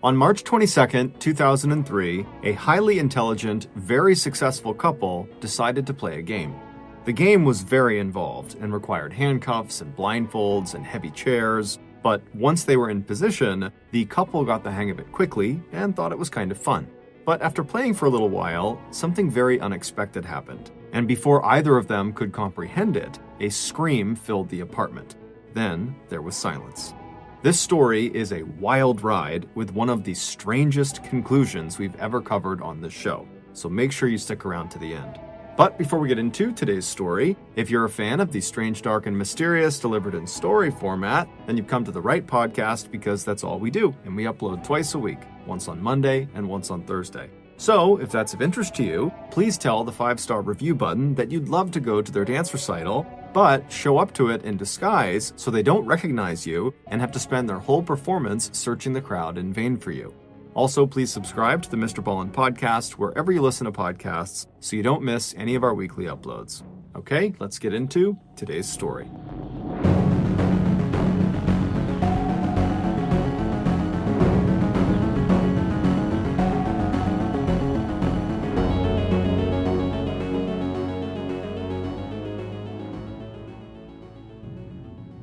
On March 22, 2003, a highly intelligent, very successful couple decided to play a game. The game was very involved and required handcuffs and blindfolds and heavy chairs, but once they were in position, the couple got the hang of it quickly and thought it was kind of fun. But after playing for a little while, something very unexpected happened, and before either of them could comprehend it, a scream filled the apartment. Then there was silence. This story is a wild ride with one of the strangest conclusions we've ever covered on this show, so make sure you stick around to the end. But before we get into today's story, if you're a fan of the strange, dark, and mysterious delivered in story format, then you've come to the right podcast because that's all we do, and we upload twice a week, once on Monday and once on Thursday. So, if that's of interest to you, please tell the 5-star review button that you'd love to go to their dance recital, but show up to it in disguise so they don't recognize you and have to spend their whole performance searching the crowd in vain for you. Also, please subscribe to the MrBallen podcast wherever you listen to podcasts so you don't miss any of our weekly uploads. Okay, let's get into today's story.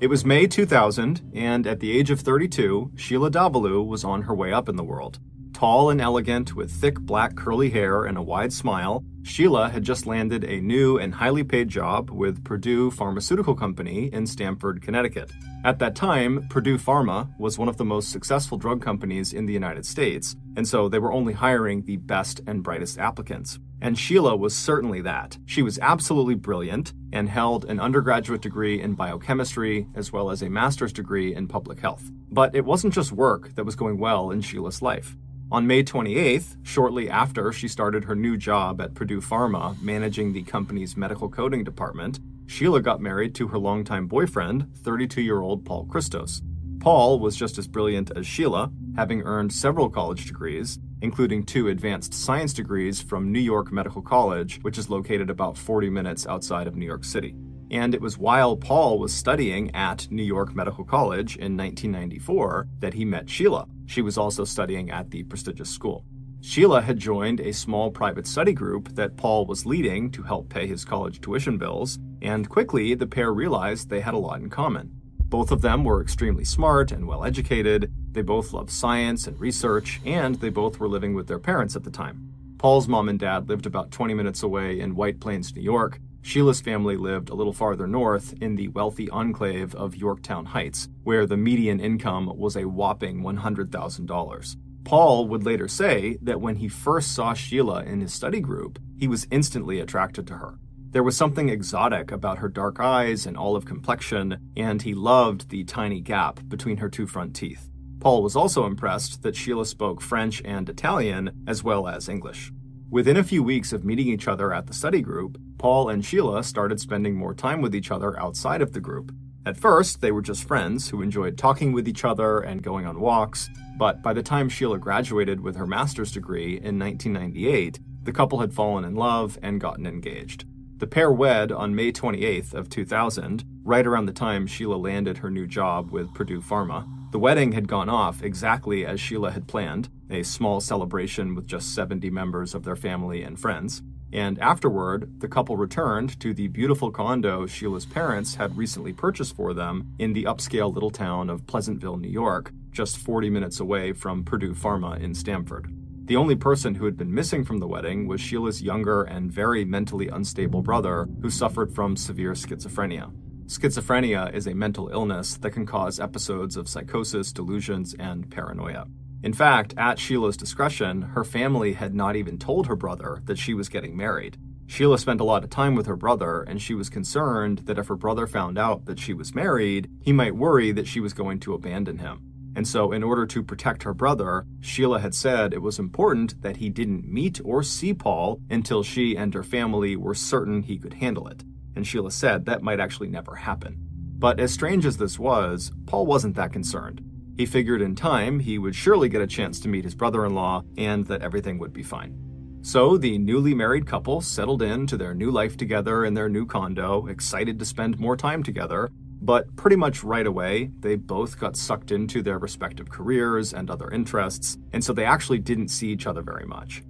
It was May 2000, and at the age of 32, Sheila Davalu was on her way up in the world. Tall and elegant, with thick black curly hair and a wide smile, Sheila had just landed a new and highly paid job with Purdue Pharmaceutical Company in Stamford, Connecticut. At that time, Purdue Pharma was one of the most successful drug companies in the United States, and so they were only hiring the best and brightest applicants. And Sheila was certainly that. She was absolutely brilliant and held an undergraduate degree in biochemistry as well as a master's degree in public health. But it wasn't just work that was going well in Sheila's life. On May 28th, shortly after she started her new job at Purdue Pharma, managing the company's medical coding department, Sheila got married to her longtime boyfriend, 32-year-old Paul Christos. Paul was just as brilliant as Sheila, having earned several college degrees, including 2 advanced science degrees from New York Medical College, which is located about 40 minutes outside of New York City. And it was while Paul was studying at New York Medical College in 1994 that he met Sheila. She was also studying at the prestigious school. Sheila had joined a small private study group that Paul was leading to help pay his college tuition bills, and quickly the pair realized they had a lot in common. Both of them were extremely smart and well-educated, they both loved science and research, and they both were living with their parents at the time. Paul's mom and dad lived about 20 minutes away in White Plains, New York. Sheila's family lived a little farther north in the wealthy enclave of Yorktown Heights, where the median income was a whopping $100,000. Paul would later say that when he first saw Sheila in his study group, he was instantly attracted to her. There was something exotic about her dark eyes and olive complexion, and he loved the tiny gap between her 2 front teeth. Paul was also impressed that Sheila spoke French and Italian, as well as English. Within a few weeks of meeting each other at the study group, Paul and Sheila started spending more time with each other outside of the group. At first, they were just friends who enjoyed talking with each other and going on walks, but by the time Sheila graduated with her master's degree in 1998, the couple had fallen in love and gotten engaged. The pair wed on May 28th of 2000, right around the time Sheila landed her new job with Purdue Pharma. The wedding had gone off exactly as Sheila had planned, a small celebration with just 70 members of their family and friends. And afterward, the couple returned to the beautiful condo Sheila's parents had recently purchased for them in the upscale little town of Pleasantville, New York, just 40 minutes away from Purdue Pharma in Stamford. The only person who had been missing from the wedding was Sheila's younger and very mentally unstable brother, who suffered from severe schizophrenia. Schizophrenia is a mental illness that can cause episodes of psychosis, delusions, and paranoia. In fact, at Sheila's discretion, her family had not even told her brother that she was getting married. Sheila spent a lot of time with her brother, and she was concerned that if her brother found out that she was married, he might worry that she was going to abandon him. And so in order to protect her brother, Sheila had said it was important that he didn't meet or see Paul until she and her family were certain he could handle it. And Sheila said that might actually never happen. But as strange as this was, Paul wasn't that concerned. He figured in time he would surely get a chance to meet his brother-in-law and that everything would be fine. So the newly married couple settled into their new life together in their new condo, excited to spend more time together. But pretty much right away, they both got sucked into their respective careers and other interests, and so they actually didn't see each other very much.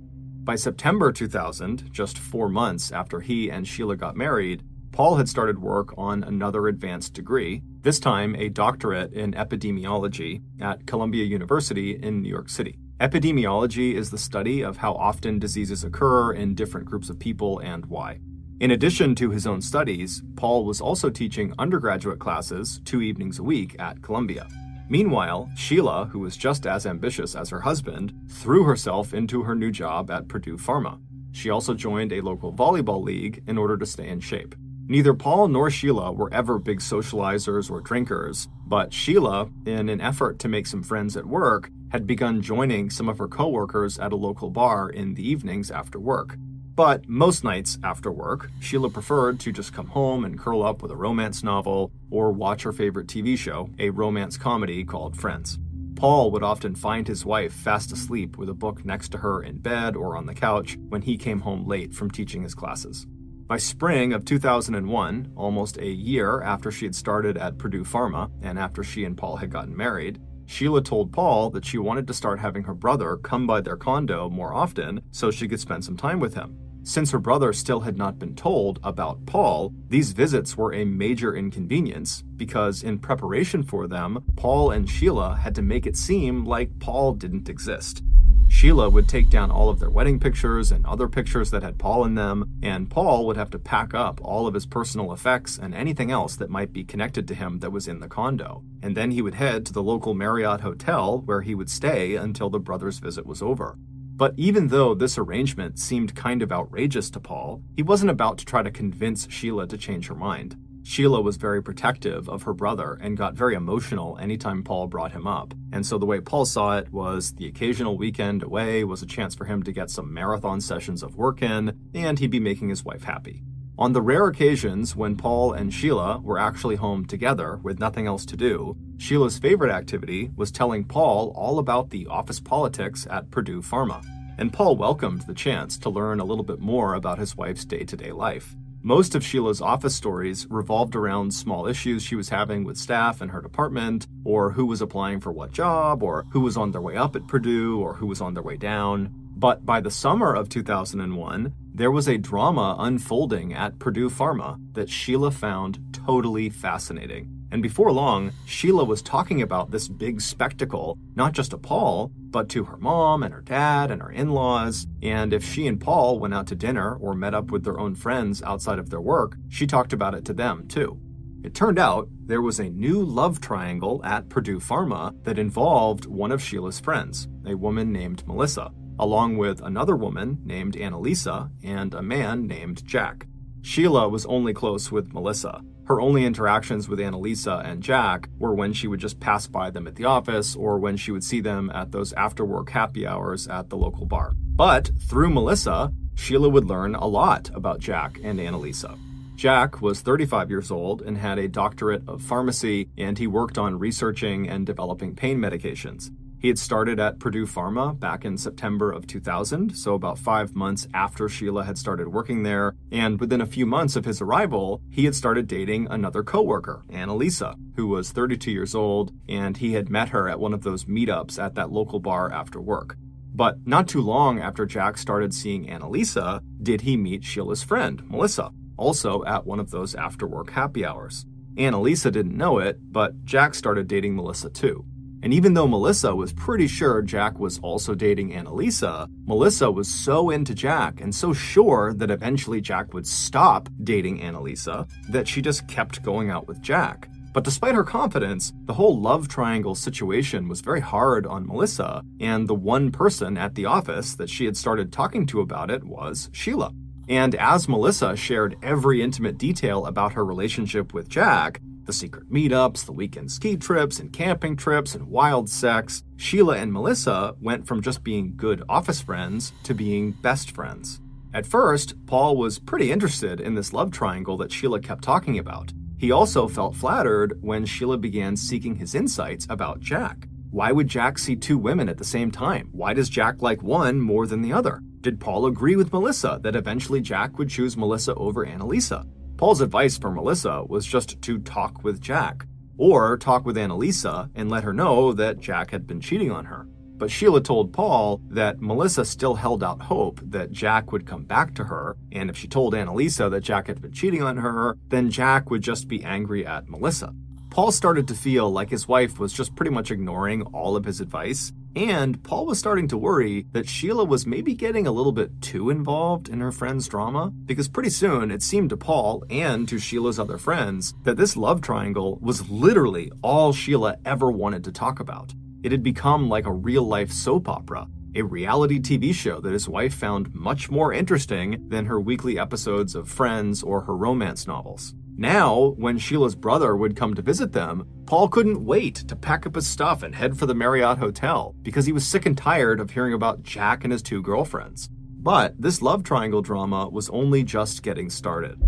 By September 2000, just 4 months after he and Sheila got married, Paul had started work on another advanced degree, this time a doctorate in epidemiology at Columbia University in New York City. Epidemiology is the study of how often diseases occur in different groups of people and why. In addition to his own studies, Paul was also teaching undergraduate classes 2 evenings a week at Columbia. Meanwhile, Sheila, who was just as ambitious as her husband, threw herself into her new job at Purdue Pharma. She also joined a local volleyball league in order to stay in shape. Neither Paul nor Sheila were ever big socializers or drinkers, but Sheila, in an effort to make some friends at work, had begun joining some of her coworkers at a local bar in the evenings after work. But most nights after work, Sheila preferred to just come home and curl up with a romance novel or watch her favorite TV show, a romance comedy called Friends. Paul would often find his wife fast asleep with a book next to her in bed or on the couch when he came home late from teaching his classes. By spring of 2001, almost a year after she had started at Purdue Pharma and after she and Paul had gotten married, Sheila told Paul that she wanted to start having her brother come by their condo more often so she could spend some time with him. Since her brother still had not been told about Paul, these visits were a major inconvenience because in preparation for them, Paul and Sheila had to make it seem like Paul didn't exist. Sheila would take down all of their wedding pictures and other pictures that had Paul in them, and Paul would have to pack up all of his personal effects and anything else that might be connected to him that was in the condo. And then he would head to the local Marriott hotel where he would stay until the brother's visit was over. But even though this arrangement seemed kind of outrageous to Paul, he wasn't about to try to convince Sheila to change her mind. Sheila was very protective of her brother and got very emotional anytime Paul brought him up. And so the way Paul saw it was the occasional weekend away was a chance for him to get some marathon sessions of work in, and he'd be making his wife happy. On the rare occasions when Paul and Sheila were actually home together with nothing else to do, Sheila's favorite activity was telling Paul all about the office politics at Purdue Pharma. And Paul welcomed the chance to learn a little bit more about his wife's day-to-day life. Most of Sheila's office stories revolved around small issues she was having with staff in her department, or who was applying for what job, or who was on their way up at Purdue, or who was on their way down. But by the summer of 2001, there was a drama unfolding at Purdue Pharma that Sheila found totally fascinating. And before long, Sheila was talking about this big spectacle, not just to Paul, but to her mom and her dad and her in-laws. And if she and Paul went out to dinner or met up with their own friends outside of their work, she talked about it to them too. It turned out there was a new love triangle at Purdue Pharma that involved one of Sheila's friends, a woman named Melissa, along with another woman named Annalisa and a man named Jack. Sheila was only close with Melissa. Her only interactions with Annalisa and Jack were when she would just pass by them at the office or when she would see them at those after-work happy hours at the local bar. But through Melissa, Sheila would learn a lot about Jack and Annalisa. Jack was 35 years old and had a doctorate of pharmacy, and he worked on researching and developing pain medications. He had started at Purdue Pharma back in September of 2000, so about 5 months after Sheila had started working there, and within a few months of his arrival, he had started dating another coworker, Annalisa, who was 32 years old, and he had met her at one of those meetups at that local bar after work. But not too long after Jack started seeing Annalisa, did he meet Sheila's friend, Melissa, also at one of those after-work happy hours. Annalisa didn't know it, but Jack started dating Melissa too. And even though Melissa was pretty sure Jack was also dating Annalisa, Melissa was so into Jack and so sure that eventually Jack would stop dating Annalisa that she just kept going out with Jack. But despite her confidence, the whole love triangle situation was very hard on Melissa, and the one person at the office that she had started talking to about it was Sheila. And as Melissa shared every intimate detail about her relationship with Jack, the secret meetups, the weekend ski trips and camping trips and wild sex, Sheila and Melissa went from just being good office friends to being best friends. At first, Paul was pretty interested in this love triangle that Sheila kept talking about. He also felt flattered when Sheila began seeking his insights about Jack. Why would Jack see 2 women at the same time? Why does Jack like one more than the other? Did Paul agree with Melissa that eventually Jack would choose Melissa over Annalisa? Paul's advice for Melissa was just to talk with Jack, or talk with Annalisa and let her know that Jack had been cheating on her. But Sheila told Paul that Melissa still held out hope that Jack would come back to her, and if she told Annalisa that Jack had been cheating on her, then Jack would just be angry at Melissa. Paul started to feel like his wife was just pretty much ignoring all of his advice, and Paul was starting to worry that Sheila was maybe getting a little bit too involved in her friend's drama, because pretty soon it seemed to Paul and to Sheila's other friends that this love triangle was literally all Sheila ever wanted to talk about. It had become like a real-life soap opera, a reality TV show that his wife found much more interesting than her weekly episodes of Friends or her romance novels. Now, when Sheila's brother would come to visit them, Paul couldn't wait to pack up his stuff and head for the Marriott Hotel because he was sick and tired of hearing about Jack and his two girlfriends. But this love triangle drama was only just getting started.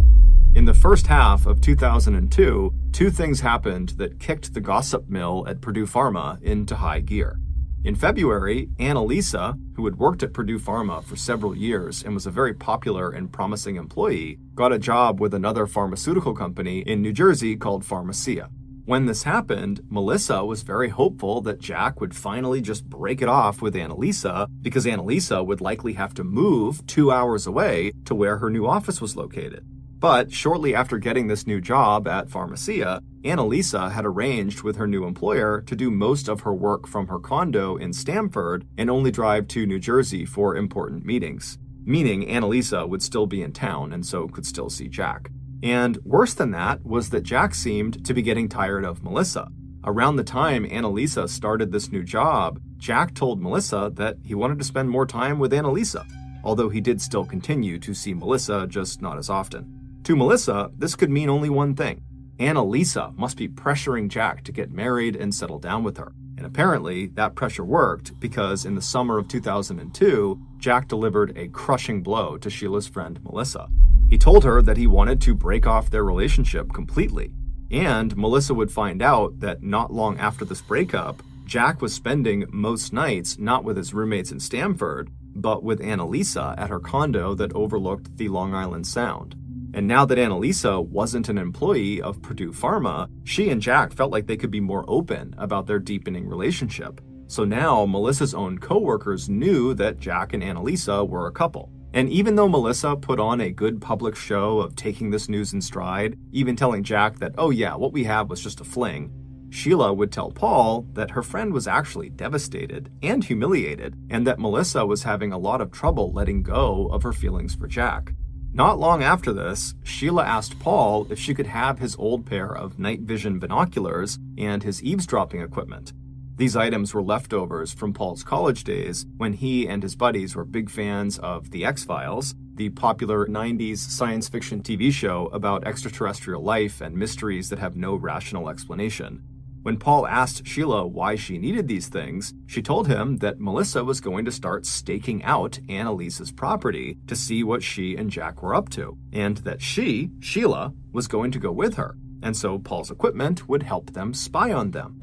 In the first half of 2002, two things happened that kicked the gossip mill at Purdue Pharma into high gear. In February, Annalisa, who had worked at Purdue Pharma for several years and was a very popular and promising employee, got a job with another pharmaceutical company in New Jersey called Pharmacia. When this happened, Melissa was very hopeful that Jack would finally just break it off with Annalisa because Annalisa would likely have to move 2 hours away to where her new office was located. But shortly after getting this new job at Pharmacia, Annalisa had arranged with her new employer to do most of her work from her condo in Stamford and only drive to New Jersey for important meetings, meaning Annalisa would still be in town and so could still see Jack. And worse than that was that Jack seemed to be getting tired of Melissa. Around the time Annalisa started this new job, Jack told Melissa that he wanted to spend more time with Annalisa, although he did still continue to see Melissa, just not as often. To Melissa, this could mean only one thing. Annalisa must be pressuring Jack to get married and settle down with her. And apparently, that pressure worked because in the summer of 2002, Jack delivered a crushing blow to Sheila's friend Melissa. He told her that he wanted to break off their relationship completely. And Melissa would find out that not long after this breakup, Jack was spending most nights not with his roommates in Stamford, but with Annalisa at her condo that overlooked the Long Island Sound. And now that Annalisa wasn't an employee of Purdue Pharma, she and Jack felt like they could be more open about their deepening relationship. So now Melissa's own coworkers knew that Jack and Annalisa were a couple. And even though Melissa put on a good public show of taking this news in stride, even telling Jack that, oh yeah, what we have was just a fling, Sheila would tell Paul that her friend was actually devastated and humiliated, and that Melissa was having a lot of trouble letting go of her feelings for Jack. Not long after this, Sheila asked Paul if she could have his old pair of night vision binoculars and his eavesdropping equipment. These items were leftovers from Paul's college days when he and his buddies were big fans of The X-Files, the popular 90s science fiction TV show about extraterrestrial life and mysteries that have no rational explanation. When Paul asked Sheila why she needed these things, she told him that Melissa was going to start staking out Annalisa's property to see what she and Jack were up to, and that she, Sheila, was going to go with her, and so Paul's equipment would help them spy on them.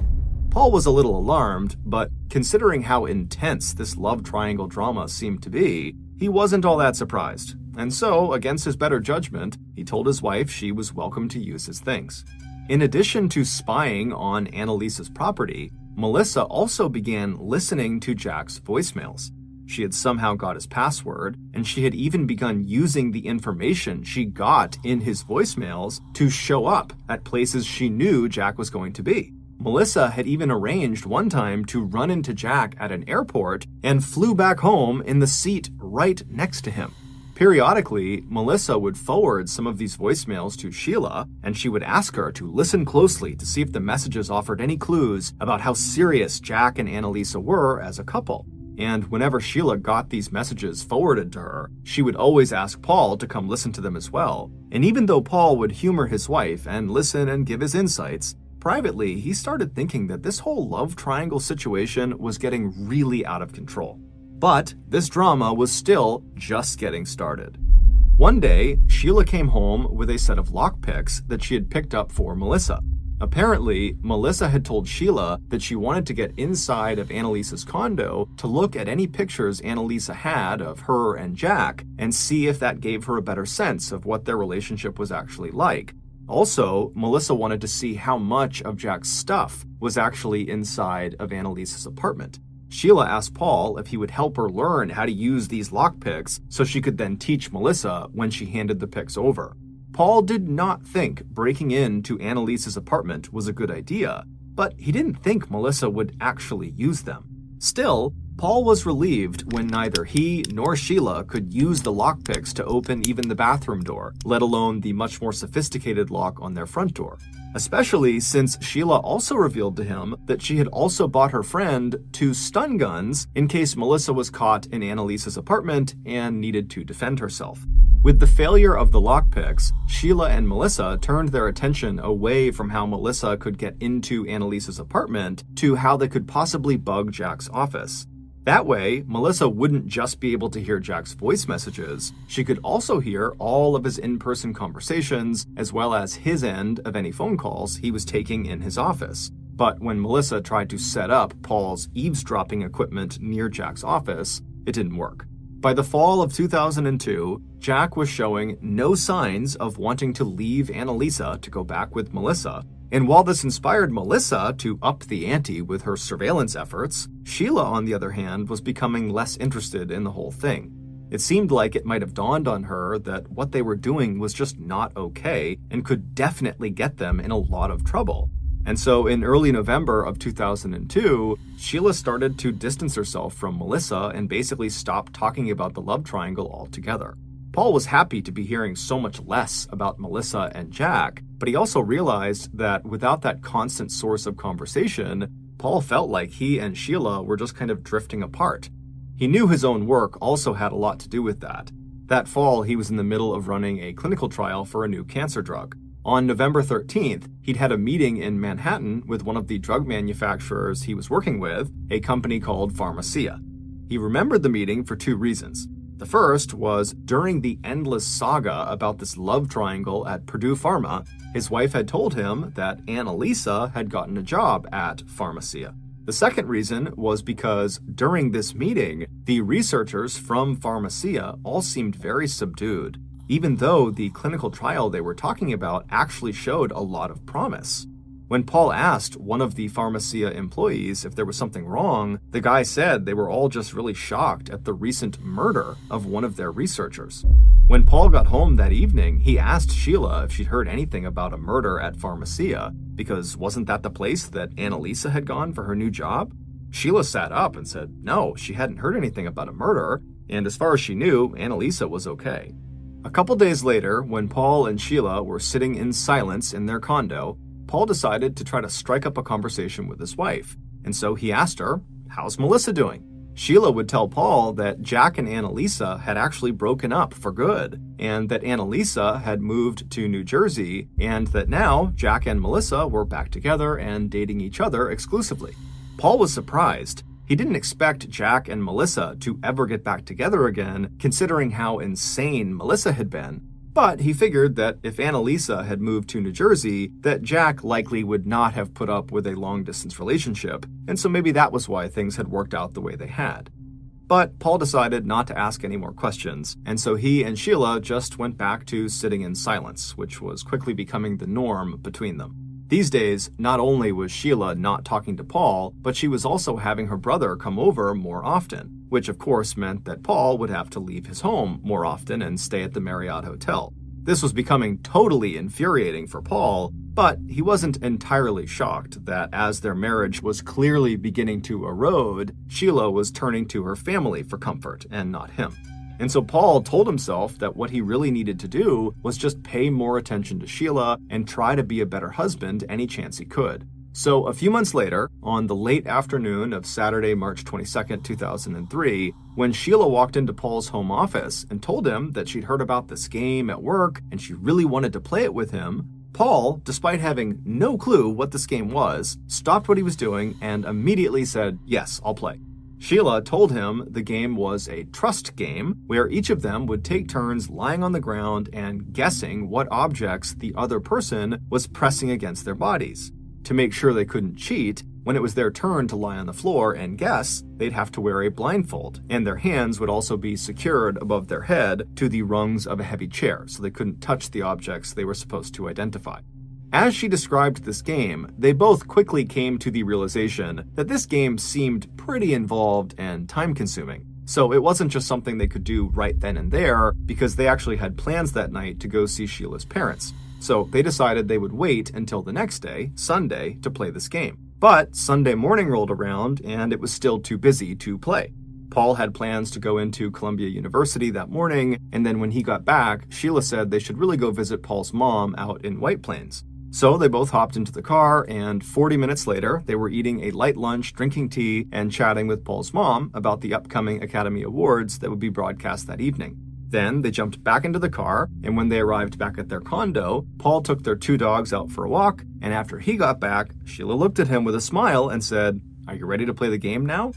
Paul was a little alarmed, but considering how intense this love triangle drama seemed to be, he wasn't all that surprised. And so, against his better judgment, he told his wife she was welcome to use his things. In addition to spying on Annalisa's property, Melissa also began listening to Jack's voicemails. She had somehow got his password, and she had even begun using the information she got in his voicemails to show up at places she knew Jack was going to be. Melissa had even arranged one time to run into Jack at an airport and flew back home in the seat right next to him. Periodically, Melissa would forward some of these voicemails to Sheila, and she would ask her to listen closely to see if the messages offered any clues about how serious Jack and Annalisa were as a couple. And whenever Sheila got these messages forwarded to her, she would always ask Paul to come listen to them as well. And even though Paul would humor his wife and listen and give his insights, privately, he started thinking that this whole love triangle situation was getting really out of control. But this drama was still just getting started. One day, Sheila came home with a set of lockpicks that she had picked up for Melissa. Apparently, Melissa had told Sheila that she wanted to get inside of Annalisa's condo to look at any pictures Annalisa had of her and Jack and see if that gave her a better sense of what their relationship was actually like. Also, Melissa wanted to see how much of Jack's stuff was actually inside of Annalisa's apartment. Sheila asked Paul if he would help her learn how to use these lockpicks so she could then teach Melissa when she handed the picks over. Paul did not think breaking into Annalisa's apartment was a good idea, but he didn't think Melissa would actually use them. Still, Paul was relieved when neither he nor Sheila could use the lockpicks to open even the bathroom door, let alone the much more sophisticated lock on their front door. Especially since Sheila also revealed to him that she had also bought her friend 2 stun guns in case Melissa was caught in Annalisa's apartment and needed to defend herself. With the failure of the lockpicks, Sheila and Melissa turned their attention away from how Melissa could get into Annalisa's apartment to how they could possibly bug Jack's office. That way, Melissa wouldn't just be able to hear Jack's voice messages, she could also hear all of his in-person conversations, as well as his end of any phone calls he was taking in his office. But when Melissa tried to set up Paul's eavesdropping equipment near Jack's office, it didn't work. By the fall of 2002, Jack was showing no signs of wanting to leave Annalisa to go back with Melissa. And while this inspired Melissa to up the ante with her surveillance efforts, Sheila, on the other hand, was becoming less interested in the whole thing. It seemed like it might have dawned on her that what they were doing was just not okay and could definitely get them in a lot of trouble. And so in early November of 2002, Sheila started to distance herself from Melissa and basically stopped talking about the love triangle altogether. Paul was happy to be hearing so much less about Melissa and Jack, but he also realized that without that constant source of conversation, Paul felt like he and Sheila were just kind of drifting apart. He knew his own work also had a lot to do with that. That fall, he was in the middle of running a clinical trial for a new cancer drug. On November 13th, he'd had a meeting in Manhattan with one of the drug manufacturers he was working with, a company called Pharmacia. He remembered the meeting for 2 reasons. The first was during the endless saga about this love triangle at Purdue Pharma, his wife had told him that Annalisa had gotten a job at Pharmacia. The second reason was because during this meeting, the researchers from Pharmacia all seemed very subdued, even though the clinical trial they were talking about actually showed a lot of promise. When Paul asked one of the Pharmacia employees if there was something wrong, the guy said they were all just really shocked at the recent murder of one of their researchers. When Paul got home that evening, he asked Sheila if she'd heard anything about a murder at Pharmacia, because wasn't that the place that Annalisa had gone for her new job? Sheila sat up and said no, she hadn't heard anything about a murder, and as far as she knew, Annalisa was okay. A couple days later, when Paul and Sheila were sitting in silence in their condo, Paul decided to try to strike up a conversation with his wife, and so he asked her, "How's Melissa doing?" Sheila would tell Paul that Jack and Annalisa had actually broken up for good, and that Annalisa had moved to New Jersey, and that now Jack and Melissa were back together and dating each other exclusively. Paul was surprised. He didn't expect Jack and Melissa to ever get back together again, considering how insane Melissa had been. But he figured that if Annalisa had moved to New Jersey, that Jack likely would not have put up with a long-distance relationship, and so maybe that was why things had worked out the way they had. But Paul decided not to ask any more questions, and so he and Sheila just went back to sitting in silence, which was quickly becoming the norm between them. These days, not only was Sheila not talking to Paul, but she was also having her brother come over more often, which of course meant that Paul would have to leave his home more often and stay at the Marriott Hotel. This was becoming totally infuriating for Paul, but he wasn't entirely shocked that as their marriage was clearly beginning to erode, Sheila was turning to her family for comfort and not him. And so Paul told himself that what he really needed to do was just pay more attention to Sheila and try to be a better husband any chance he could. So a few months later, on the late afternoon of Saturday, March 22nd, 2003, when Sheila walked into Paul's home office and told him that she'd heard about this game at work and she really wanted to play it with him, Paul, despite having no clue what this game was, stopped what he was doing and immediately said, "Yes, I'll play." Sheila told him the game was a trust game where each of them would take turns lying on the ground and guessing what objects the other person was pressing against their bodies. To make sure they couldn't cheat, when it was their turn to lie on the floor and guess, they'd have to wear a blindfold, and their hands would also be secured above their head to the rungs of a heavy chair, so they couldn't touch the objects they were supposed to identify. As she described this game, they both quickly came to the realization that this game seemed pretty involved and time-consuming. So it wasn't just something they could do right then and there, because they actually had plans that night to go see Sheila's parents. So they decided they would wait until the next day, Sunday, to play this game. But Sunday morning rolled around, and it was still too busy to play. Paul had plans to go into Columbia University that morning, and then when he got back, Sheila said they should really go visit Paul's mom out in White Plains. So they both hopped into the car, and 40 minutes later, they were eating a light lunch, drinking tea, and chatting with Paul's mom about the upcoming Academy Awards that would be broadcast that evening. Then they jumped back into the car, and when they arrived back at their condo, Paul took their 2 dogs out for a walk, and after he got back, Sheila looked at him with a smile and said, "Are you ready to play the game now?"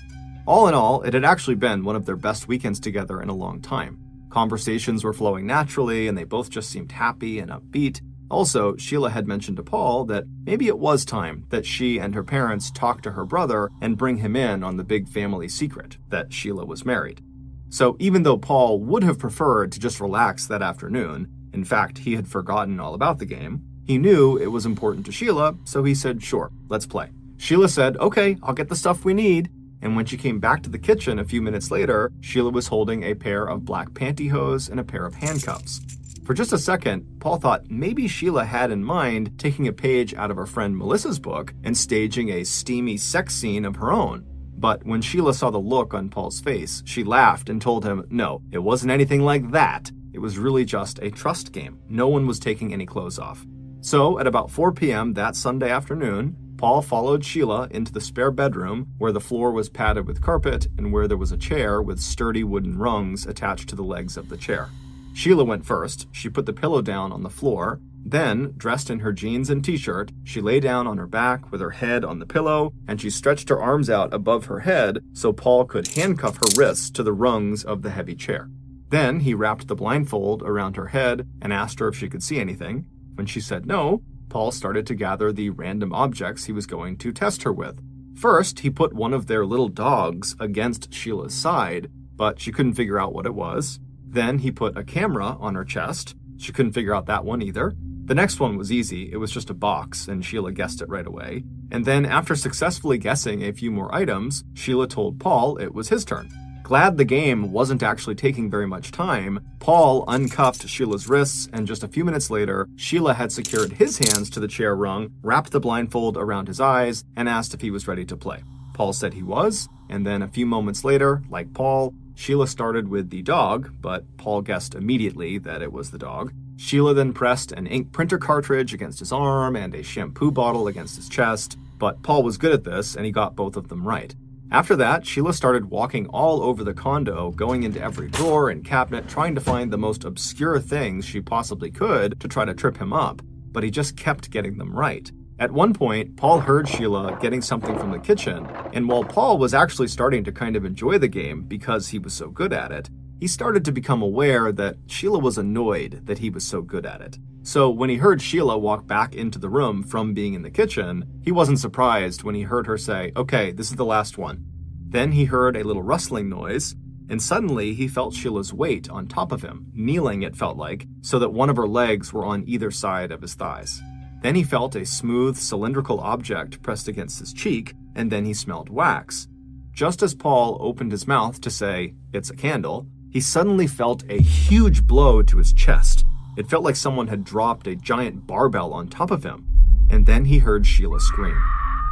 All in all, it had actually been one of their best weekends together in a long time. Conversations were flowing naturally, and they both just seemed happy and upbeat. Also, Sheila had mentioned to Paul that maybe it was time that she and her parents talk to her brother and bring him in on the big family secret that Sheila was married. So even though Paul would have preferred to just relax that afternoon, in fact, he had forgotten all about the game, he knew it was important to Sheila, so he said, "Sure, let's play." Sheila said, "Okay, I'll get the stuff we need." And when she came back to the kitchen a few minutes later, Sheila was holding a pair of black pantyhose and a pair of handcuffs. For just a second, Paul thought maybe Sheila had in mind taking a page out of her friend Melissa's book and staging a steamy sex scene of her own. But when Sheila saw the look on Paul's face, she laughed and told him, no, it wasn't anything like that. It was really just a trust game. No one was taking any clothes off. So at about 4 p.m. that Sunday afternoon, Paul followed Sheila into the spare bedroom where the floor was padded with carpet and where there was a chair with sturdy wooden rungs attached to the legs of the chair. Sheila went first. She put the pillow down on the floor. Then, dressed in her jeans and t-shirt, she lay down on her back with her head on the pillow, and she stretched her arms out above her head so Paul could handcuff her wrists to the rungs of the heavy chair. Then he wrapped the blindfold around her head and asked her if she could see anything. When she said no, Paul started to gather the random objects he was going to test her with. First, he put one of their little dogs against Sheila's side, but she couldn't figure out what it was. Then he put a camera on her chest. She couldn't figure out that one either. The next one was easy. It was just a box, and Sheila guessed it right away. And then after successfully guessing a few more items, Sheila told Paul it was his turn. Glad the game wasn't actually taking very much time, Paul uncuffed Sheila's wrists, and just a few minutes later, Sheila had secured his hands to the chair rung, wrapped the blindfold around his eyes, and asked if he was ready to play. Paul said he was, and then a few moments later, like Paul, Sheila started with the dog, but Paul guessed immediately that it was the dog. Sheila then pressed an ink printer cartridge against his arm and a shampoo bottle against his chest, but Paul was good at this and he got both of them right. After that, Sheila started walking all over the condo, going into every drawer and cabinet, trying to find the most obscure things she possibly could to try to trip him up, but he just kept getting them right. At one point, Paul heard Sheila getting something from the kitchen, and while Paul was actually starting to kind of enjoy the game because he was so good at it, he started to become aware that Sheila was annoyed that he was so good at it. So when he heard Sheila walk back into the room from being in the kitchen, he wasn't surprised when he heard her say, "Okay, this is the last one." Then he heard a little rustling noise, and suddenly he felt Sheila's weight on top of him, kneeling it felt like, so that one of her legs were on either side of his thighs. Then he felt a smooth, cylindrical object pressed against his cheek, and then he smelled wax. Just as Paul opened his mouth to say, "It's a candle," he suddenly felt a huge blow to his chest. It felt like someone had dropped a giant barbell on top of him. And then he heard Sheila scream.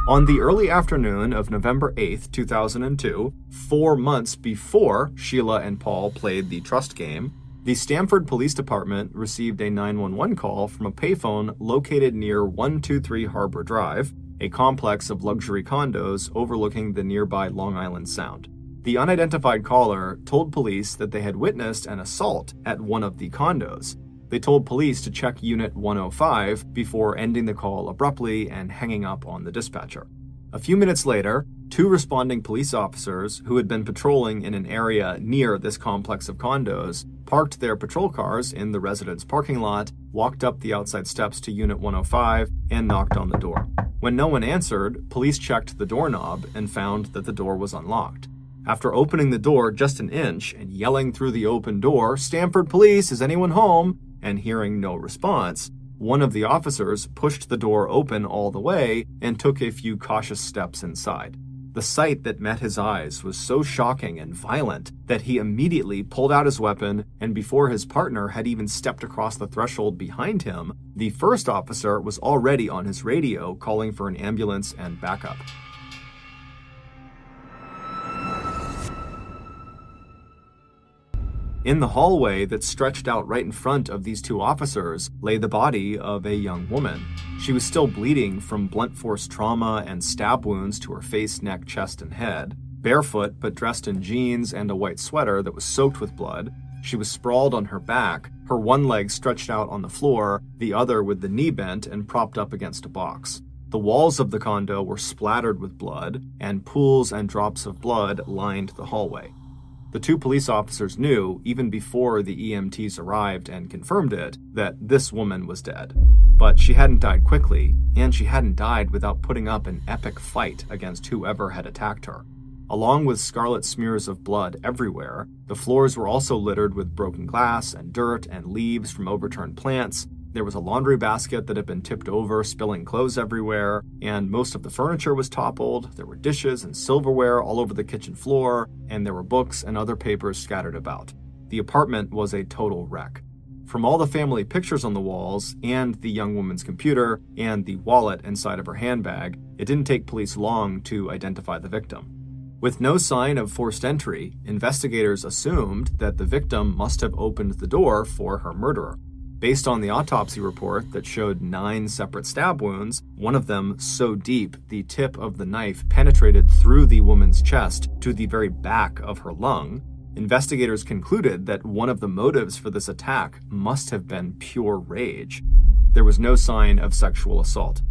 On the early afternoon of November 8th, 2002, 4 months before Sheila and Paul played the trust game, the Stamford Police Department received a 911 call from a payphone located near 123 Harbor Drive, a complex of luxury condos overlooking the nearby Long Island Sound. The unidentified caller told police that they had witnessed an assault at one of the condos. They told police to check Unit 105 before ending the call abruptly and hanging up on the dispatcher. A few minutes later, 2 responding police officers who had been patrolling in an area near this complex of condos parked their patrol cars in the residence parking lot, walked up the outside steps to Unit 105, and knocked on the door. When no one answered, police checked the doorknob and found that the door was unlocked. After opening the door just an inch and yelling through the open door, "Stamford Police, is anyone home?" and hearing no response, one of the officers pushed the door open all the way and took a few cautious steps inside. The sight that met his eyes was so shocking and violent that he immediately pulled out his weapon, and before his partner had even stepped across the threshold behind him, the first officer was already on his radio calling for an ambulance and backup. In the hallway that stretched out right in front of these two officers lay the body of a young woman. She was still bleeding from blunt force trauma and stab wounds to her face, neck, chest, and head. Barefoot, but dressed in jeans and a white sweater that was soaked with blood, she was sprawled on her back, her one leg stretched out on the floor, the other with the knee bent and propped up against a box. The walls of the condo were splattered with blood, and pools and drops of blood lined the hallway. The two police officers knew, even before the EMTs arrived and confirmed it, that this woman was dead. But she hadn't died quickly, and she hadn't died without putting up an epic fight against whoever had attacked her. Along with scarlet smears of blood everywhere, the floors were also littered with broken glass and dirt and leaves from overturned plants. There was a laundry basket that had been tipped over, spilling clothes everywhere, and most of the furniture was toppled. There were dishes and silverware all over the kitchen floor, and there were books and other papers scattered about. The apartment was a total wreck. From all the family pictures on the walls, and the young woman's computer, and the wallet inside of her handbag, it didn't take police long to identify the victim. With no sign of forced entry, investigators assumed that the victim must have opened the door for her murderer. Based on the autopsy report that showed 9 separate stab wounds, one of them so deep the tip of the knife penetrated through the woman's chest to the very back of her lung, investigators concluded that one of the motives for this attack must have been pure rage. There was no sign of sexual assault.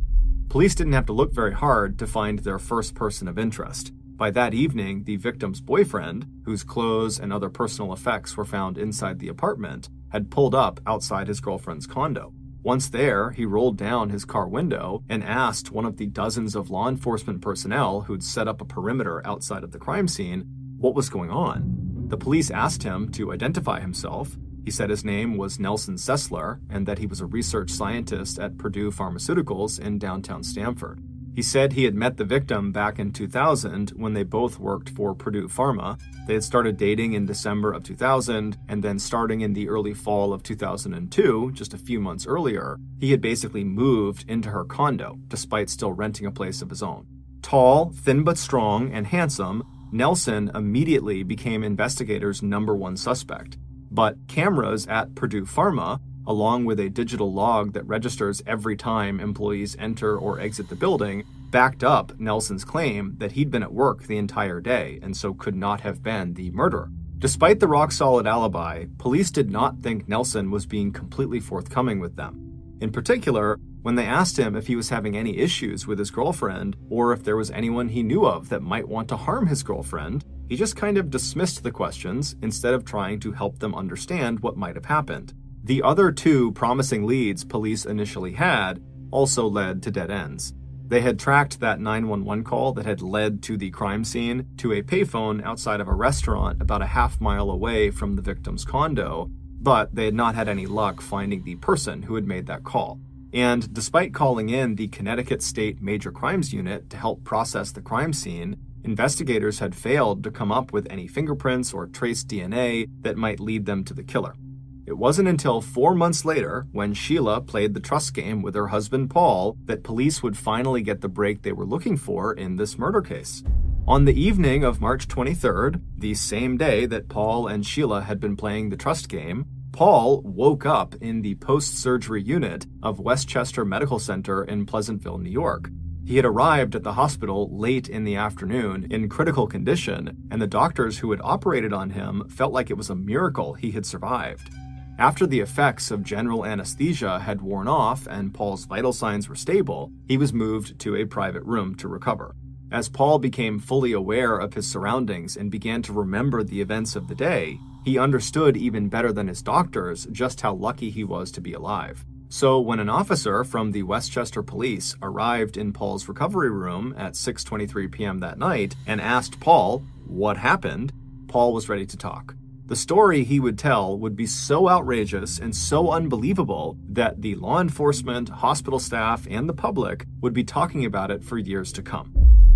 Police didn't have to look very hard to find their first person of interest. By that evening, the victim's boyfriend, whose clothes and other personal effects were found inside the apartment, had pulled up outside his girlfriend's condo. Once there, he rolled down his car window and asked one of the dozens of law enforcement personnel who'd set up a perimeter outside of the crime scene what was going on. The police asked him to identify himself. He said his name was Nelson Sessler and that he was a research scientist at Purdue Pharmaceuticals in downtown Stamford. He said he had met the victim back in 2000 when they both worked for Purdue Pharma. They had started dating in December of 2000, and then starting in the early fall of 2002, just a few months earlier, he had basically moved into her condo, despite still renting a place of his own. Tall, thin but strong, and handsome, Nelson immediately became investigators' #1 suspect. But cameras at Purdue Pharma, along with a digital log that registers every time employees enter or exit the building, backed up Nelson's claim that he'd been at work the entire day and so could not have been the murderer. Despite the rock-solid alibi, police did not think Nelson was being completely forthcoming with them. In particular, when they asked him if he was having any issues with his girlfriend or if there was anyone he knew of that might want to harm his girlfriend, he just kind of dismissed the questions instead of trying to help them understand what might have happened. The other 2 promising leads police initially had also led to dead ends. They had tracked that 911 call that had led to the crime scene to a payphone outside of a restaurant about a half-mile away from the victim's condo, but they had not had any luck finding the person who had made that call. And despite calling in the Connecticut State Major Crimes Unit to help process the crime scene, investigators had failed to come up with any fingerprints or trace DNA that might lead them to the killer. It wasn't until 4 months later, when Sheila played the trust game with her husband Paul, that police would finally get the break they were looking for in this murder case. On the evening of March 23rd, the same day that Paul and Sheila had been playing the trust game, Paul woke up in the post-surgery unit of Westchester Medical Center in Pleasantville, New York. He had arrived at the hospital late in the afternoon in critical condition, and the doctors who had operated on him felt like it was a miracle he had survived. After the effects of general anesthesia had worn off and Paul's vital signs were stable, he was moved to a private room to recover. As Paul became fully aware of his surroundings and began to remember the events of the day, he understood even better than his doctors just how lucky he was to be alive. So when an officer from the Westchester Police arrived in Paul's recovery room at 6:23 p.m. that night and asked Paul what happened, Paul was ready to talk. The story he would tell would be so outrageous and so unbelievable that the law enforcement, hospital staff, and the public would be talking about it for years to come.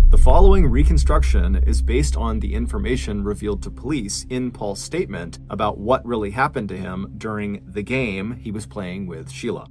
The following reconstruction is based on the information revealed to police in Paul's statement about what really happened to him during the game he was playing with Sheila.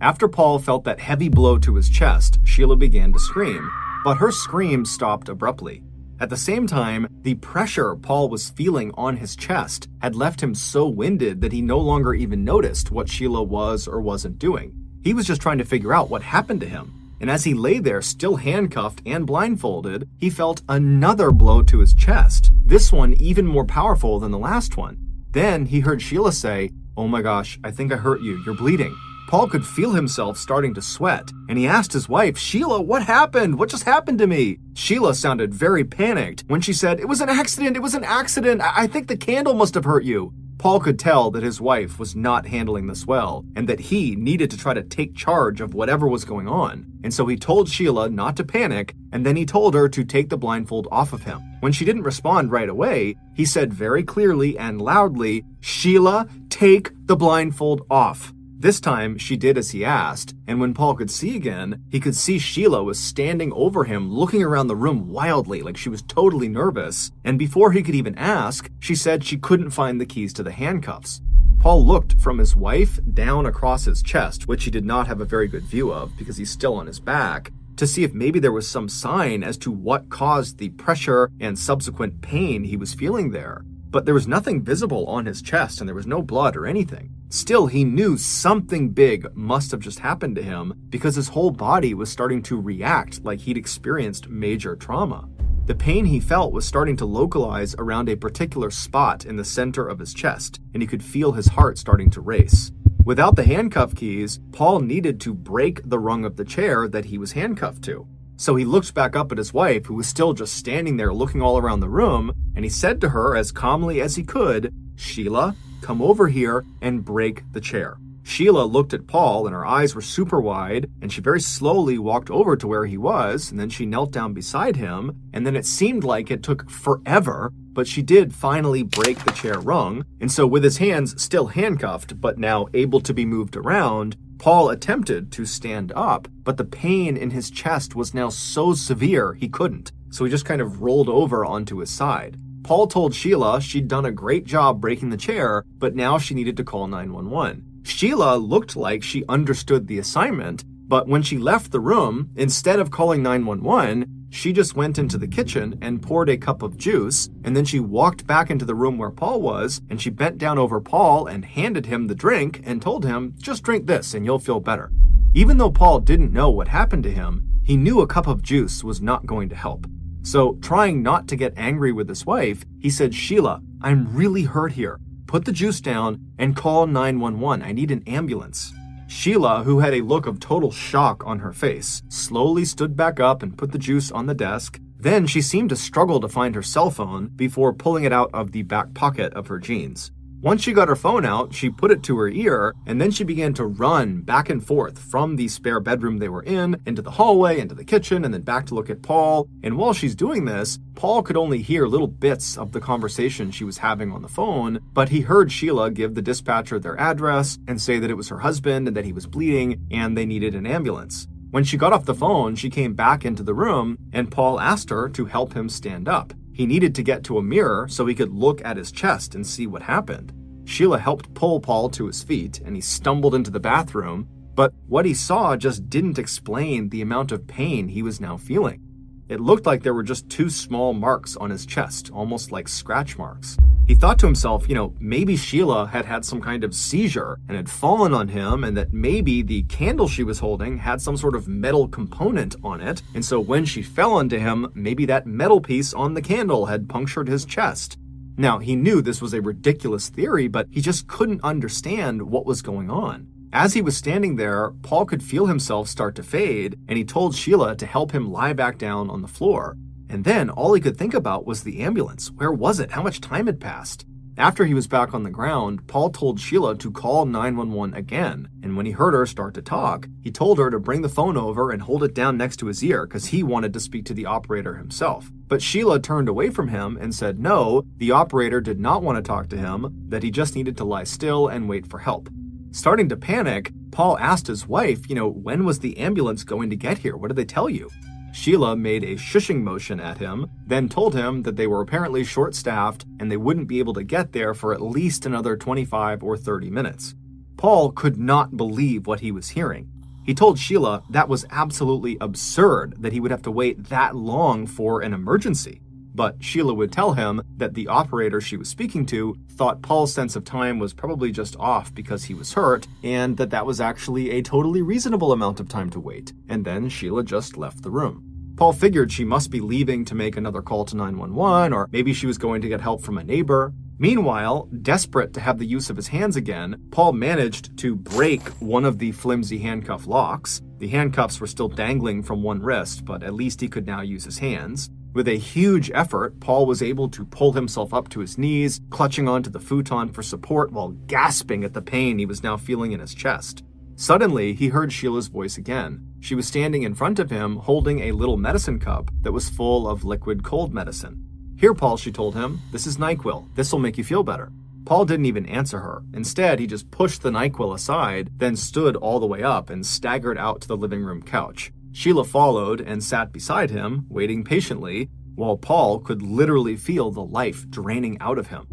After Paul felt that heavy blow to his chest, Sheila began to scream, but her scream stopped abruptly. At the same time, the pressure Paul was feeling on his chest had left him so winded that he no longer even noticed what Sheila was or wasn't doing. He was just trying to figure out what happened to him. And as he lay there, still handcuffed and blindfolded, he felt another blow to his chest, this one even more powerful than the last one. Then he heard Sheila say, "Oh my gosh, I think I hurt you. You're bleeding." Paul could feel himself starting to sweat, and he asked his wife, "Sheila, what happened? What just happened to me?" Sheila sounded very panicked when she said, "It was an accident. It was an accident. I think the candle must have hurt you." Paul could tell that his wife was not handling this well, and that he needed to try to take charge of whatever was going on. And so he told Sheila not to panic, and then he told her to take the blindfold off of him. When she didn't respond right away, he said very clearly and loudly, "Sheila, take the blindfold off." This time, she did as he asked, and when Paul could see again, he could see Sheila was standing over him, looking around the room wildly, like she was totally nervous, and before he could even ask, she said she couldn't find the keys to the handcuffs. Paul looked from his wife down across his chest, which he did not have a very good view of because he's still on his back, to see if maybe there was some sign as to what caused the pressure and subsequent pain he was feeling there. But there was nothing visible on his chest and there was no blood or anything. Still, he knew something big must have just happened to him because his whole body was starting to react like he'd experienced major trauma. The pain he felt was starting to localize around a particular spot in the center of his chest, and he could feel his heart starting to race. Without the handcuff keys, Paul needed to break the rung of the chair that he was handcuffed to. So he looked back up at his wife, who was still just standing there looking all around the room, and he said to her as calmly as he could, "Sheila, come over here and break the chair." Sheila looked at Paul and her eyes were super wide, and she very slowly walked over to where he was, and then she knelt down beside him, and then it seemed like it took forever, but she did finally break the chair rung, and so with his hands still handcuffed, but now able to be moved around, Paul attempted to stand up, but the pain in his chest was now so severe he couldn't, so he just kind of rolled over onto his side. Paul told Sheila she'd done a great job breaking the chair, but now she needed to call 911. Sheila looked like she understood the assignment, but when she left the room, instead of calling 911, she just went into the kitchen and poured a cup of juice, and then she walked back into the room where Paul was, and she bent down over Paul and handed him the drink and told him, "Just drink this and you'll feel better." Even though Paul didn't know what happened to him, he knew a cup of juice was not going to help. So, trying not to get angry with his wife, he said, "Sheila, I'm really hurt here. Put the juice down and call 911. I need an ambulance." Sheila, who had a look of total shock on her face, slowly stood back up and put the juice on the desk. Then she seemed to struggle to find her cell phone before pulling it out of the back pocket of her jeans. Once she got her phone out, she put it to her ear, and then she began to run back and forth from the spare bedroom they were in, into the hallway, into the kitchen, and then back to look at Paul. And while she's doing this, Paul could only hear little bits of the conversation she was having on the phone, but he heard Sheila give the dispatcher their address and say that it was her husband and that he was bleeding and they needed an ambulance. When she got off the phone, she came back into the room, and Paul asked her to help him stand up. He needed to get to a mirror so he could look at his chest and see what happened. Sheila helped pull Paul to his feet, and he stumbled into the bathroom, but what he saw just didn't explain the amount of pain he was now feeling. It looked like there were just two small marks on his chest, almost like scratch marks. He thought to himself, maybe Sheila had had some kind of seizure and had fallen on him, and that maybe the candle she was holding had some sort of metal component on it, and so when she fell onto him, maybe that metal piece on the candle had punctured his chest. Now, he knew this was a ridiculous theory, but he just couldn't understand what was going on. As he was standing there, Paul could feel himself start to fade, and he told Sheila to help him lie back down on the floor. And then all he could think about was the ambulance. Where was it? How much time had passed? After he was back on the ground, Paul told Sheila to call 911 again, and when he heard her start to talk, he told her to bring the phone over and hold it down next to his ear because he wanted to speak to the operator himself. But Sheila turned away from him and said no, the operator did not want to talk to him, that he just needed to lie still and wait for help. Starting to panic, Paul asked his wife, when was the ambulance going to get here? What did they tell you? Sheila made a shushing motion at him, then told him that they were apparently short-staffed and they wouldn't be able to get there for at least another 25 or 30 minutes. Paul could not believe what he was hearing. He told Sheila that was absolutely absurd that he would have to wait that long for an emergency. But Sheila would tell him that the operator she was speaking to thought Paul's sense of time was probably just off because he was hurt, and that was actually a totally reasonable amount of time to wait. And then Sheila just left the room. Paul figured she must be leaving to make another call to 911, or maybe she was going to get help from a neighbor. Meanwhile, desperate to have the use of his hands again, Paul managed to break one of the flimsy handcuff locks. The handcuffs were still dangling from one wrist, but at least he could now use his hands. With a huge effort, Paul was able to pull himself up to his knees, clutching onto the futon for support while gasping at the pain he was now feeling in his chest. Suddenly, he heard Sheila's voice again. She was standing in front of him, holding a little medicine cup that was full of liquid cold medicine. "Here, Paul," she told him. "This is NyQuil. This'll make you feel better." Paul didn't even answer her. Instead, he just pushed the NyQuil aside, then stood all the way up and staggered out to the living room couch. Sheila followed and sat beside him, waiting patiently, while Paul could literally feel the life draining out of him.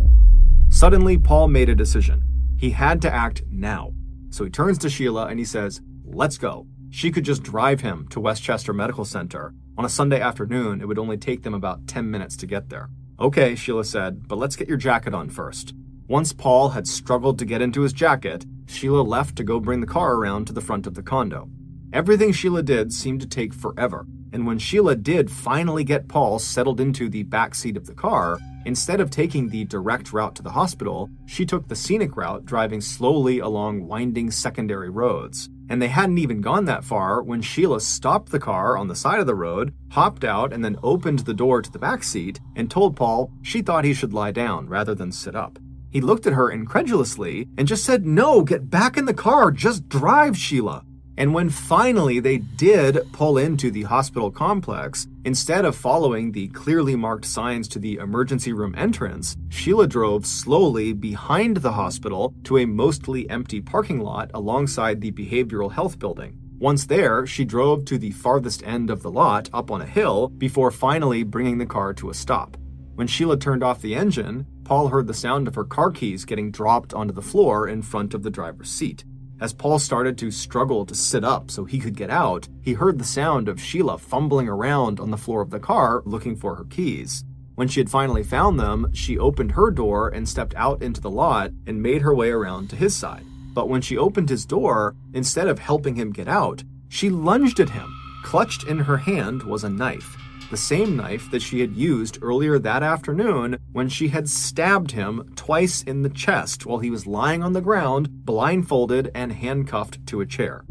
Suddenly, Paul made a decision. He had to act now. So he turns to Sheila and he says, "Let's go." She could just drive him to Westchester Medical Center. On a Sunday afternoon, it would only take them about 10 minutes to get there. "Okay," Sheila said, "but let's get your jacket on first." Once Paul had struggled to get into his jacket, Sheila left to go bring the car around to the front of the condo. Everything Sheila did seemed to take forever, and when Sheila did finally get Paul settled into the back seat of the car, instead of taking the direct route to the hospital, she took the scenic route, driving slowly along winding secondary roads. And they hadn't even gone that far when Sheila stopped the car on the side of the road, hopped out, and then opened the door to the back seat and told Paul she thought he should lie down rather than sit up. He looked at her incredulously and just said, "No, get back in the car, just drive, Sheila." And when finally they did pull into the hospital complex, instead of following the clearly marked signs to the emergency room entrance, Sheila drove slowly behind the hospital to a mostly empty parking lot alongside the behavioral health building. Once there, she drove to the farthest end of the lot up on a hill before finally bringing the car to a stop. When Sheila turned off the engine, Paul heard the sound of her car keys getting dropped onto the floor in front of the driver's seat. As Paul started to struggle to sit up so he could get out, he heard the sound of Sheila fumbling around on the floor of the car looking for her keys. When she had finally found them, she opened her door and stepped out into the lot and made her way around to his side. But when she opened his door, instead of helping him get out, she lunged at him. Clutched in her hand was a knife. The same knife that she had used earlier that afternoon when she had stabbed him twice in the chest while he was lying on the ground, blindfolded and handcuffed to a chair.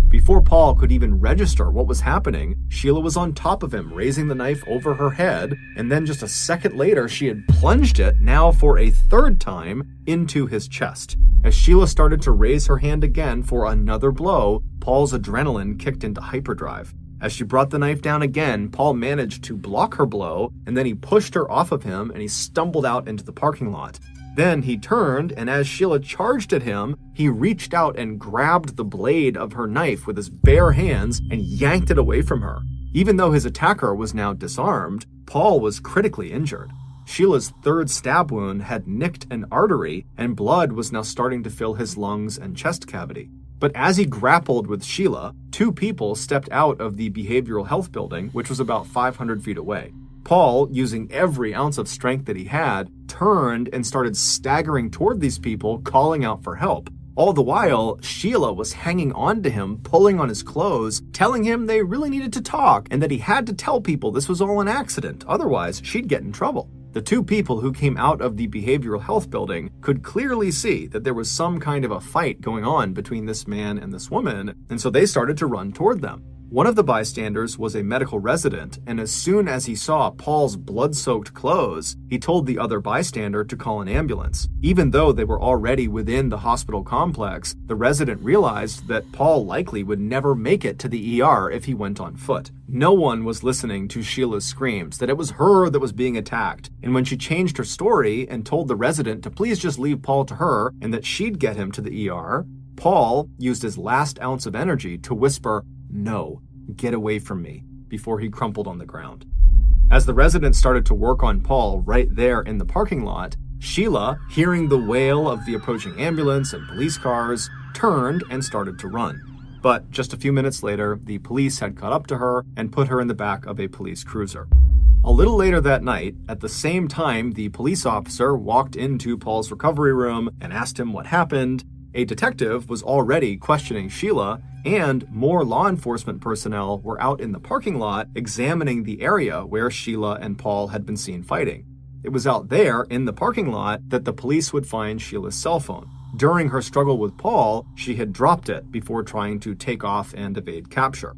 Before Paul could even register what was happening, Sheila was on top of him, raising the knife over her head, and then just a second later, she had plunged it, now for a third time, into his chest. As Sheila started to raise her hand again for another blow, Paul's adrenaline kicked into hyperdrive. As she brought the knife down again, Paul managed to block her blow, and then he pushed her off of him and he stumbled out into the parking lot. Then he turned, and as Sheila charged at him, he reached out and grabbed the blade of her knife with his bare hands and yanked it away from her. Even though his attacker was now disarmed, Paul was critically injured. Sheila's third stab wound had nicked an artery, and blood was now starting to fill his lungs and chest cavity. But as he grappled with Sheila, two people stepped out of the behavioral health building, which was about 500 feet away. Paul, using every ounce of strength that he had, turned and started staggering toward these people, calling out for help. All the while, Sheila was hanging on to him, pulling on his clothes, telling him they really needed to talk and that he had to tell people this was all an accident, otherwise she'd get in trouble. The two people who came out of the behavioral health building could clearly see that there was some kind of a fight going on between this man and this woman, and so they started to run toward them. One of the bystanders was a medical resident, and as soon as he saw Paul's blood-soaked clothes, he told the other bystander to call an ambulance. Even though they were already within the hospital complex, the resident realized that Paul likely would never make it to the ER if he went on foot. No one was listening to Sheila's screams that it was her that was being attacked, and when she changed her story and told the resident to please just leave Paul to her and that she'd get him to the ER, Paul used his last ounce of energy to whisper, "No, get away from me," before he crumpled on the ground. As the resident started to work on Paul right there in the parking lot, Sheila, hearing the wail of the approaching ambulance and police cars, turned and started to run. But just a few minutes later, the police had caught up to her and put her in the back of a police cruiser. A little later that night, at the same time the police officer walked into Paul's recovery room and asked him what happened, a detective was already questioning Sheila, and more law enforcement personnel were out in the parking lot examining the area where Sheila and Paul had been seen fighting. It was out there in the parking lot that the police would find Sheila's cell phone. During her struggle with Paul, she had dropped it before trying to take off and evade capture.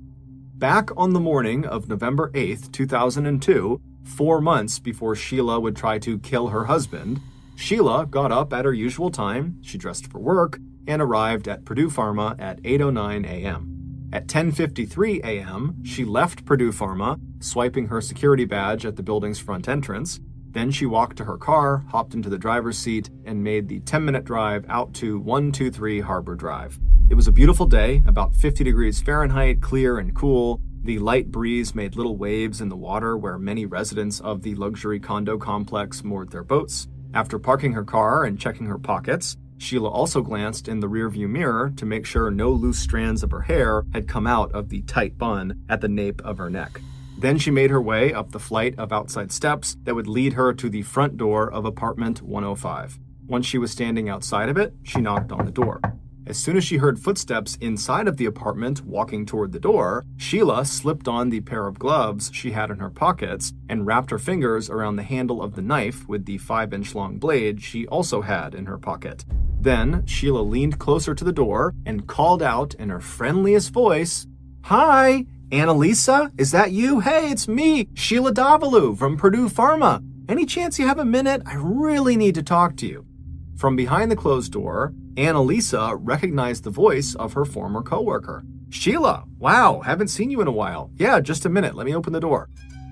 Back on the morning of November 8th, 2002, 4 months before Sheila would try to kill her husband, Sheila got up at her usual time, she dressed for work, and arrived at Purdue Pharma at 8:09 a.m. At 10:53 a.m., she left Purdue Pharma, swiping her security badge at the building's front entrance. Then she walked to her car, hopped into the driver's seat, and made the 10-minute drive out to 123 Harbor Drive. It was a beautiful day, about 50 degrees Fahrenheit, clear and cool. The light breeze made little waves in the water where many residents of the luxury condo complex moored their boats. After parking her car and checking her pockets, Sheila also glanced in the rearview mirror to make sure no loose strands of her hair had come out of the tight bun at the nape of her neck. Then she made her way up the flight of outside steps that would lead her to the front door of apartment 105. Once she was standing outside of it, she knocked on the door. As soon as she heard footsteps inside of the apartment walking toward the door, Sheila slipped on the pair of gloves she had in her pockets and wrapped her fingers around the handle of the knife with the 5-inch long blade she also had in her pocket. Then Sheila leaned closer to the door and called out in her friendliest voice, "Hi, Annalisa, is that you? Hey, it's me, Sheila Davalu from Purdue Pharma. Any chance you have a minute? I really need to talk to you." From behind the closed door, Annalisa recognized the voice of her former coworker. "Sheila, wow, haven't seen you in a while. Yeah, just a minute, let me open the door."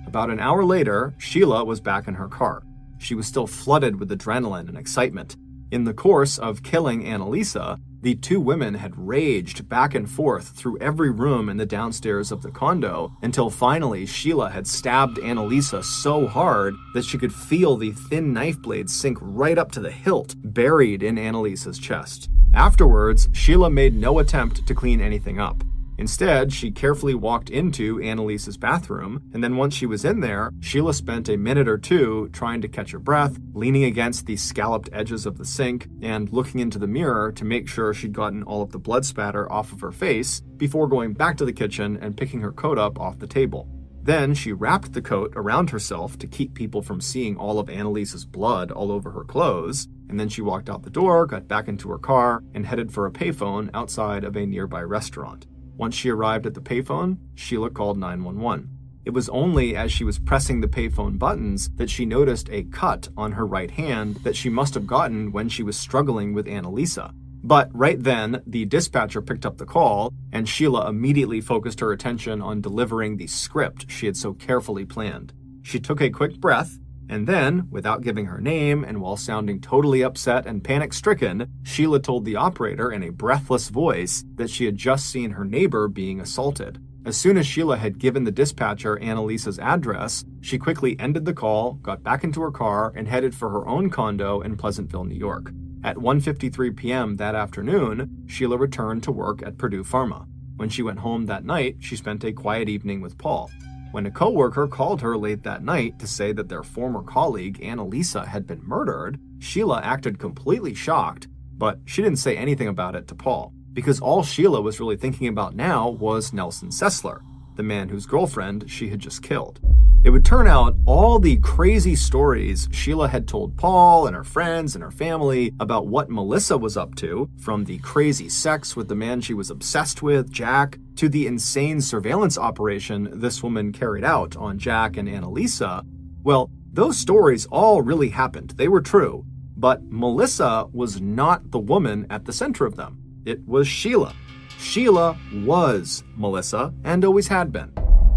About an hour later, Sheila was back in her car. She was still flooded with adrenaline and excitement. In the course of killing Annalisa, the two women had raged back and forth through every room in the downstairs of the condo until finally Sheila had stabbed Annalisa so hard that she could feel the thin knife blade sink right up to the hilt, buried in Annalisa's chest. Afterwards, Sheila made no attempt to clean anything up. Instead, she carefully walked into Annalisa's bathroom, and then once she was in there, Sheila spent a minute or two trying to catch her breath, leaning against the scalloped edges of the sink, and looking into the mirror to make sure she'd gotten all of the blood spatter off of her face, before going back to the kitchen and picking her coat up off the table. Then she wrapped the coat around herself to keep people from seeing all of Annalisa's blood all over her clothes, and then she walked out the door, got back into her car, and headed for a payphone outside of a nearby restaurant. Once she arrived at the payphone, Sheila called 911. It was only as she was pressing the payphone buttons that she noticed a cut on her right hand that she must have gotten when she was struggling with Annalisa. But right then, the dispatcher picked up the call, and Sheila immediately focused her attention on delivering the script she had so carefully planned. She took a quick breath, and then, without giving her name and while sounding totally upset and panic-stricken, Sheila told the operator in a breathless voice that she had just seen her neighbor being assaulted. As soon as Sheila had given the dispatcher Annalisa's address, she quickly ended the call, got back into her car, and headed for her own condo in Pleasantville, New York. At 1:53 p.m. that afternoon, Sheila returned to work at Purdue Pharma. When she went home that night, she spent a quiet evening with Paul. When a coworker called her late that night to say that their former colleague, Annalisa, had been murdered, Sheila acted completely shocked, but she didn't say anything about it to Paul, because all Sheila was really thinking about now was Nelson Sessler, the man whose girlfriend she had just killed. It would turn out all the crazy stories Sheila had told Paul and her friends and her family about what Melissa was up to, from the crazy sex with the man she was obsessed with, Jack, to the insane surveillance operation this woman carried out on Jack and Annalisa, well, those stories all really happened. They were true. But Melissa was not the woman at the center of them. It was Sheila. Sheila was Melissa and always had been.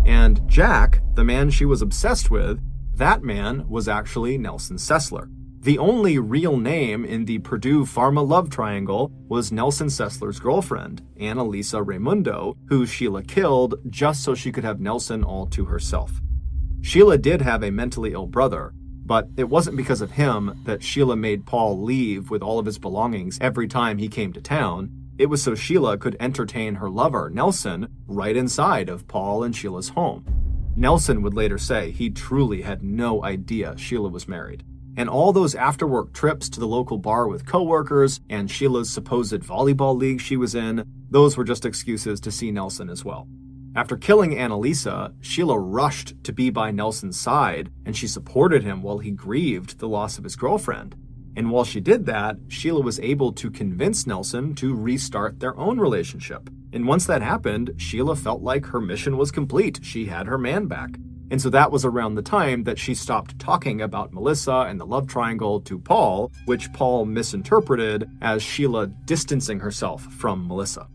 And Jack, the man she was obsessed with, that man was actually Nelson Sessler. The only real name in the Purdue Pharma love triangle was Nelson Sessler's girlfriend, Annalisa Raimundo, who Sheila killed just so she could have Nelson all to herself. Sheila did have a mentally ill brother, but it wasn't because of him that Sheila made Paul leave with all of his belongings every time he came to town. It was so Sheila could entertain her lover, Nelson, right inside of Paul and Sheila's home. Nelson would later say he truly had no idea Sheila was married. And all those after-work trips to the local bar with coworkers and Sheila's supposed volleyball league she was in, those were just excuses to see Nelson as well. After killing Annalisa, Sheila rushed to be by Nelson's side, and she supported him while he grieved the loss of his girlfriend. And while she did that, Sheila was able to convince Nelson to restart their own relationship. And once that happened, Sheila felt like her mission was complete. She had her man back. And so that was around the time that she stopped talking about Melissa and the love triangle to Paul, which Paul misinterpreted as Sheila distancing herself from Melissa.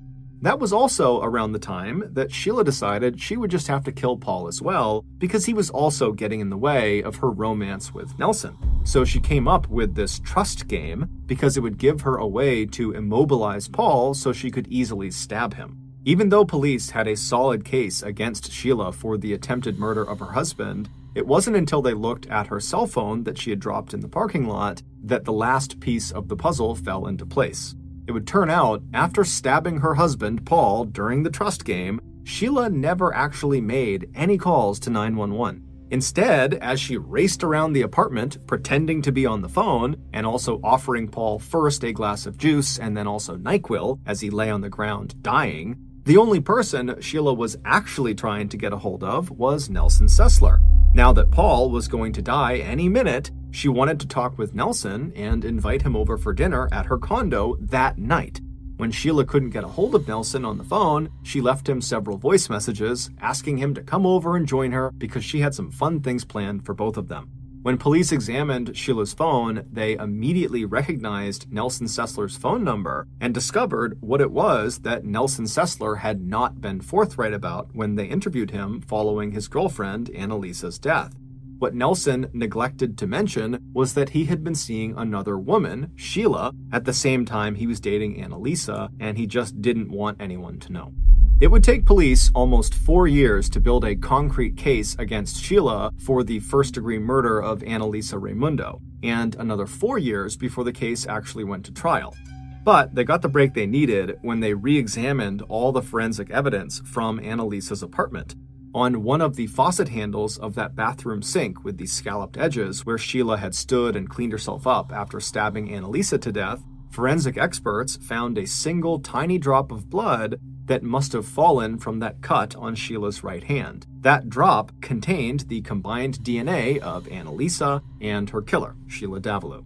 That was also around the time that Sheila decided she would just have to kill Paul as well, because he was also getting in the way of her romance with Nelson. So she came up with this trust game because it would give her a way to immobilize Paul so she could easily stab him. Even though police had a solid case against Sheila for the attempted murder of her husband, it wasn't until they looked at her cell phone that she had dropped in the parking lot that the last piece of the puzzle fell into place. It would turn out, after stabbing her husband, Paul, during the trust game, Sheila never actually made any calls to 911. Instead, as she raced around the apartment, pretending to be on the phone, and also offering Paul first a glass of juice and then also NyQuil as he lay on the ground dying, the only person Sheila was actually trying to get a hold of was Nelson Sessler. Now that Paul was going to die any minute, she wanted to talk with Nelson and invite him over for dinner at her condo that night. When Sheila couldn't get a hold of Nelson on the phone, she left him several voice messages asking him to come over and join her because she had some fun things planned for both of them. When police examined Sheila's phone, they immediately recognized Nelson Sessler's phone number and discovered what it was that Nelson Sessler had not been forthright about when they interviewed him following his girlfriend Annalisa's death. What Nelson neglected to mention was that he had been seeing another woman, Sheila, at the same time he was dating Annalisa, and he just didn't want anyone to know. It would take police almost 4 years to build a concrete case against Sheila for the first-degree murder of Annalisa Raimundo, and another 4 years before the case actually went to trial. But they got the break they needed when they re-examined all the forensic evidence from Annalisa's apartment. On one of the faucet handles of that bathroom sink with the scalloped edges where Sheila had stood and cleaned herself up after stabbing Annalisa to death, forensic experts found a single tiny drop of blood that must have fallen from that cut on Sheila's right hand. That drop contained the combined DNA of Annalisa and her killer, Sheila Davalloo.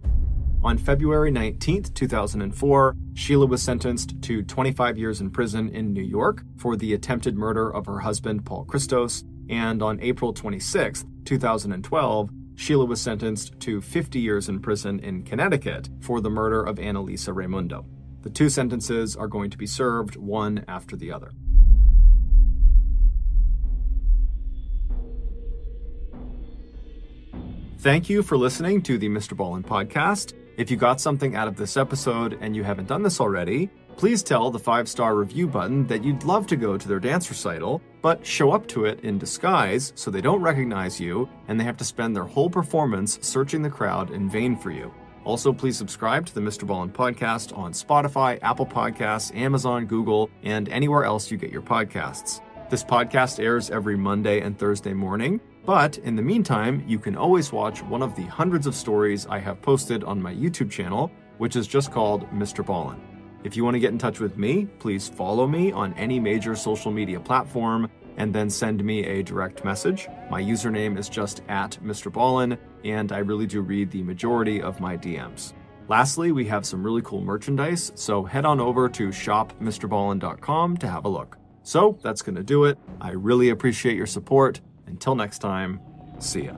On February 19, 2004, Sheila was sentenced to 25 years in prison in New York for the attempted murder of her husband, Paul Christos, and on April 26, 2012, Sheila was sentenced to 50 years in prison in Connecticut for the murder of Annalisa Raimundo. The two sentences are going to be served one after the other. Thank you for listening to the MrBallen podcast. If you got something out of this episode and you haven't done this already, please tell the 5-star review button that you'd love to go to their dance recital, but show up to it in disguise so they don't recognize you and they have to spend their whole performance searching the crowd in vain for you. Also, please subscribe to the MrBallen podcast on Spotify, Apple Podcasts, Amazon, Google, and anywhere else you get your podcasts. This podcast airs every Monday and Thursday morning, but in the meantime, you can always watch one of the hundreds of stories I have posted on my YouTube channel, which is just called MrBallen. If you want to get in touch with me, please follow me on any major social media platform, and then send me a direct message. My username is just @MrBallen, and I really do read the majority of my DMs. Lastly, we have some really cool merchandise, so head on over to shopmrballen.com to have a look. So that's going to do it. I really appreciate your support. Until next time, see ya.